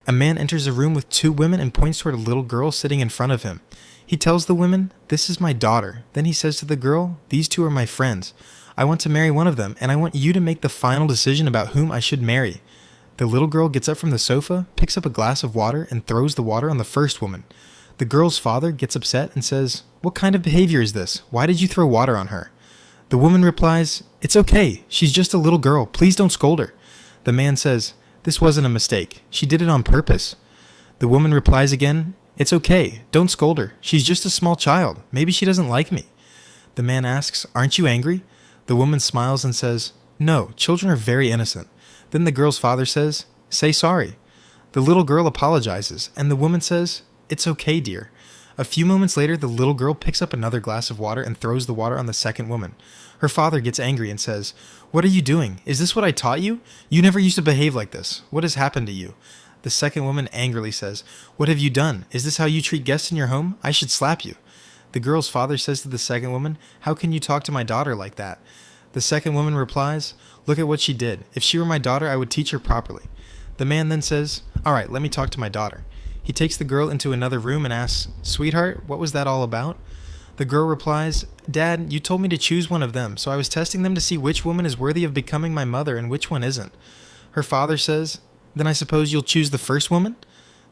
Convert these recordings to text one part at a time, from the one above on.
A man enters a room with two women and points toward a little girl sitting in front of him. He tells the women, "This is my daughter." Then he says to the girl, "These two are my friends. I want to marry one of them, and I want you to make the final decision about whom I should marry." The little girl gets up from the sofa, picks up a glass of water, and throws the water on the first woman. The girl's father gets upset and says, "What kind of behavior is this? Why did you throw water on her?" The woman replies, "It's okay. She's just a little girl. Please don't scold her." The man says, "This wasn't a mistake. She did it on purpose." The woman replies again, "It's okay. Don't scold her. She's just a small child. Maybe she doesn't like me." The man asks, "Aren't you angry?" The woman smiles and says, "No, children are very innocent." Then the girl's father says, "Say sorry." The little girl apologizes, and the woman says, "It's okay, dear." A few moments later, the little girl picks up another glass of water and throws the water on the second woman. Her father gets angry and says, "What are you doing? Is this what I taught you? You never used to behave like this. What has happened to you?" The second woman angrily says, "What have you done? Is this how you treat guests in your home? I should slap you." The girl's father says to the second woman, "How can you talk to my daughter like that?" The second woman replies, "Look at what she did. If she were my daughter, I would teach her properly." The man then says, "All right, let me talk to my daughter." He takes the girl into another room and asks, "Sweetheart, what was that all about?" The girl replies, "Dad, you told me to choose one of them, so I was testing them to see which woman is worthy of becoming my mother and which one isn't." Her father says, "Then I suppose you'll choose the first woman?"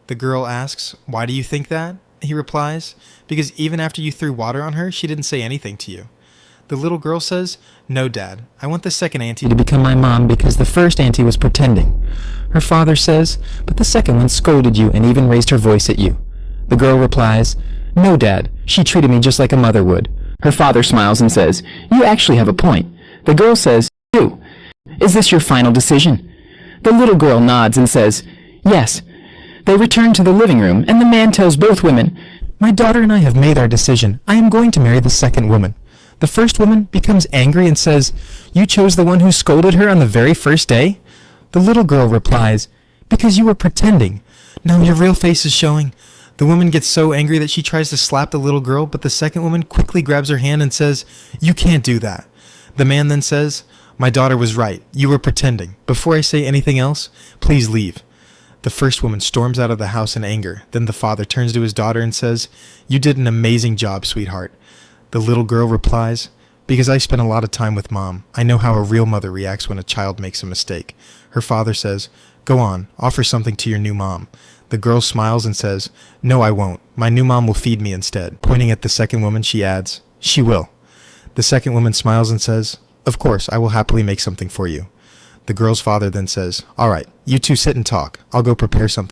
The girl asks, "Why do you think that?" He replies, "Because even after you threw water on her, she didn't say anything to you." The little girl says, "No, Dad, I want the second auntie to become my mom because the first auntie was pretending." Her father says, "But the second one scolded you and even raised her voice at you." The girl replies, "No, Dad, she treated me just like a mother would." Her father smiles and says, "You actually have a point." The girl says, "You. Is this your final decision?" The little girl nods and says, "Yes." They return to the living room, and the man tells both women, "My daughter and I have made our decision. I am going to marry the second woman." The first woman becomes angry and says, "You chose the one who scolded her on the very first day?" The little girl replies, "Because you were pretending. Now your real face is showing." The woman gets so angry that she tries to slap the little girl, but the second woman quickly grabs her hand and says, "You can't do that." The man then says, "My daughter was right. You were pretending. Before I say anything else, please leave." The first woman storms out of the house in anger. Then the father turns to his daughter and says, "You did an amazing job, sweetheart." The little girl replies, "Because I spent a lot of time with Mom. I know how a real mother reacts when a child makes a mistake." Her father says, "Go on, offer something to your new mom." The girl smiles and says, "No, I won't. My new mom will feed me instead." Pointing at the second woman, she adds, "She will." The second woman smiles and says, "Of course, I will happily make something for you." The girl's father then says, "All right, you two sit and talk. I'll go prepare something."